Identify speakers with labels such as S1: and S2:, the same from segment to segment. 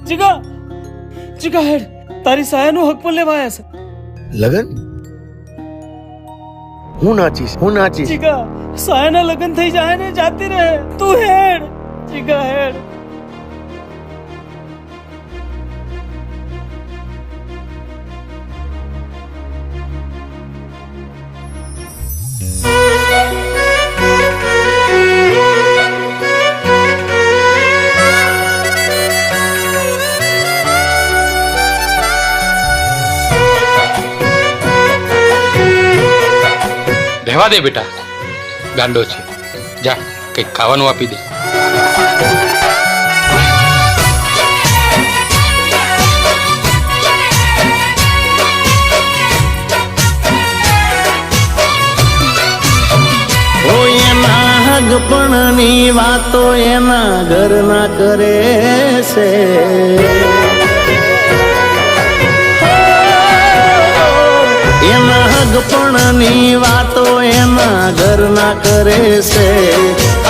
S1: જીગા જીગા હેડ તારી સાયાનો હક પણ લેવા આવ્યા છે.
S2: લગન? હું નાચીશ
S1: જીગા સાયાના લગન થઈ જાય ને જાતી રહે. તું હેડ જીગા હેડ.
S3: રહેવા દે બેટા, ગાંડો છે. જા કંઈક ખાવાનું આપી દે.
S4: હગપણની વાતો એના ઘરના કરે છે. એના હગપણની વાતો એના ઘરના કરે છે.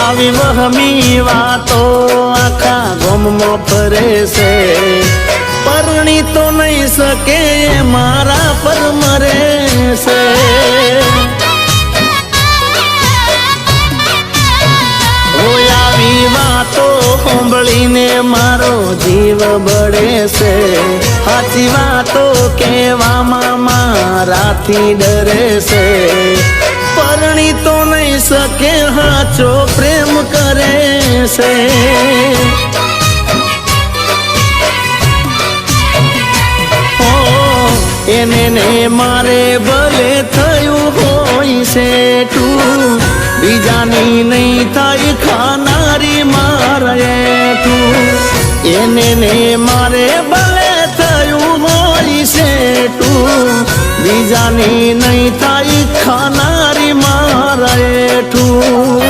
S4: આવી વહમી વાતો આખા ગામમાં ફરે છે. પરણી તો નહીં શકે મારા પર મરે છે. વાતો સાંભળીને મારો જીવ બળે છે. સાચી વાતો કહેવામાં મારાથી ડરે છે. પરણી તો નહીં શકે સાચો પ્રેમ કરે છે. એને ને મારે ભલે થયું હોય છે તું, બીજાની નહીં થાય ખાનારી મારે તું. એને ને મારે ભલે થયું હોય છે તું, બીજાની નહીં થાય ખાનારી મારે તું.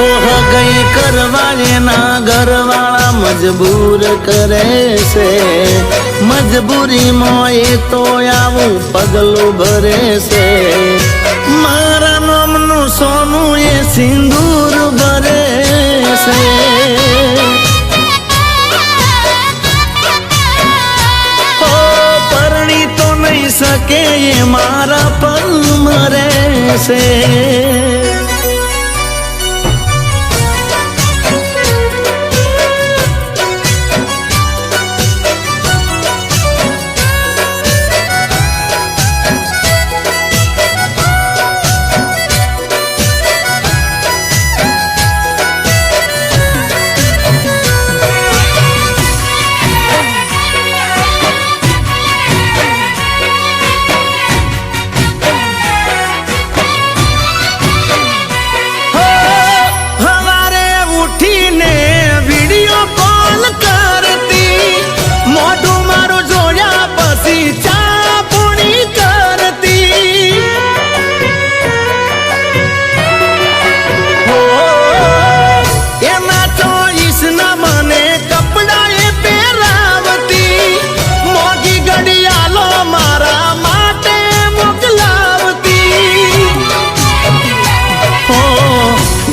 S4: ઓહ ગઈ કરવા એના ઘરવાળા મજબૂર કરે છે. મજબૂરીમાં એ તો આવું પગલું ભરે છે. મારા નામનું સોનું એ સિંદૂર ભરે છે. પરણી તો નહીં શકે એ મારા પર મરે છે.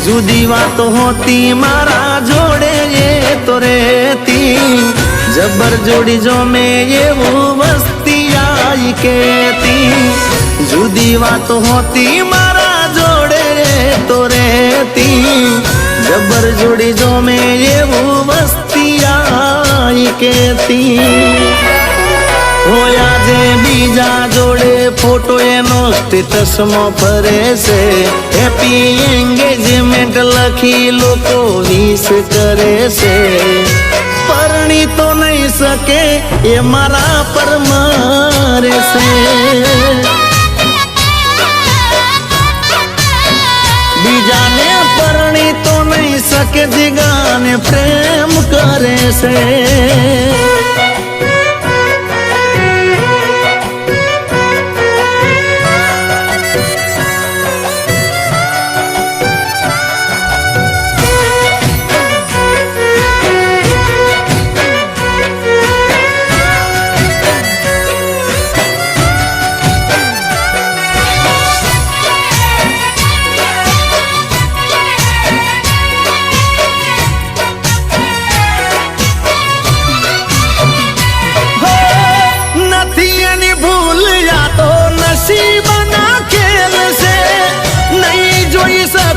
S4: જુદી વાતો હોતી મારા જોડે એ તો રેતી. જબર જોડી જો મેં એવું વસ્તી આઈ કેતી. જુદી વાતો હોતી મારા જોડે એ તો રેતી. જબર જોડી જો મેં એવું વસ્તી આઈ કેતી. હોયા જે બીજા જોડે ફોટો એનો સ્ટેટસમાં ફરે છે. હેપી એંગેજમેન્ટ લખી લોકો વિશ કરે છે. પરણી તો નહીં શકે એ મારા પર મરે છે. બીજાને પરણી તો નહીં શકે જીગાને પ્રેમ કરે છે.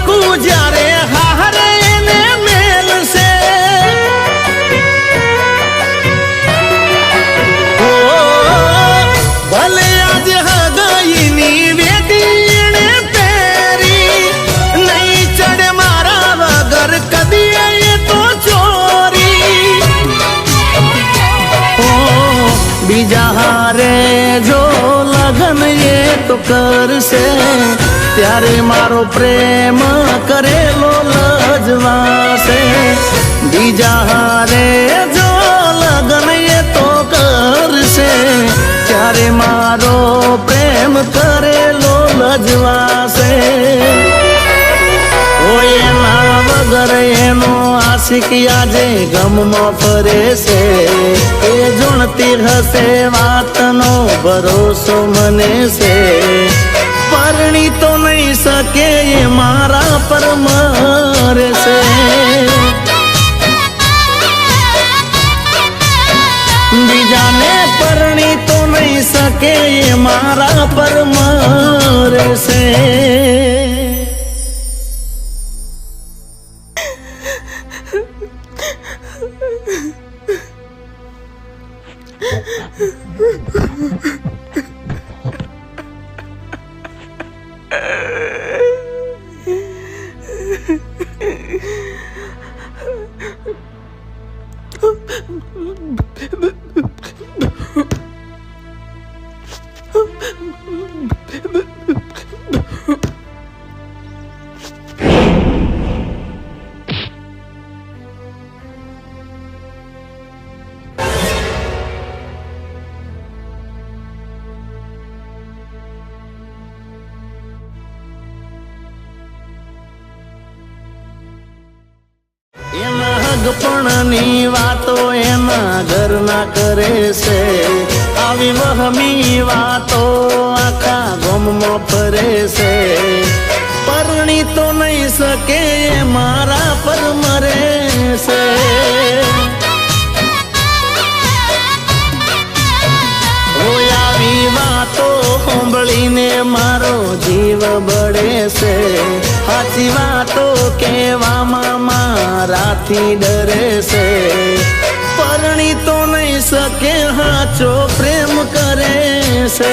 S4: પારકું જ્યારે હારે એને મેલશે ઓ ભલે આજ હગાઈની વેદીને પેરી નહીં ચડે મારા વગર કદી એ તો ચોરી ઓ બીજા હારે જો લગન એ તો કરશે ત્યારે મારો પ્રેમ કરેલો લજવાશે બીજા હારે જો લગન એ તો કરશે ત્યારે મારો પ્રેમ કરેલો લજવાશે ઓ એના વગર એનો આશિક આજે ગમમાં ફરે છે એ જોણતી હશે વાતનો ભરોસો મને છે પરણી તો નહીં શકે એ મારા પર મરે છે બીજાને પરણી તો નહીં શકે એ મારા પર મરે છે એના હગપણની વાતો એના ઘરના કરે છે આવી વહમી વાતો આખા ગામમાં ફરે છે પરણી તો નહીં શકે એ મારા પર મરે છે આવી વાતો સાંભળીને મારો જીવ બળે છે સાચી વાતો કહેવામાં મારાથી ડરે છે પરણી તો નહીં શકે હાચો પ્રેમ કરે છે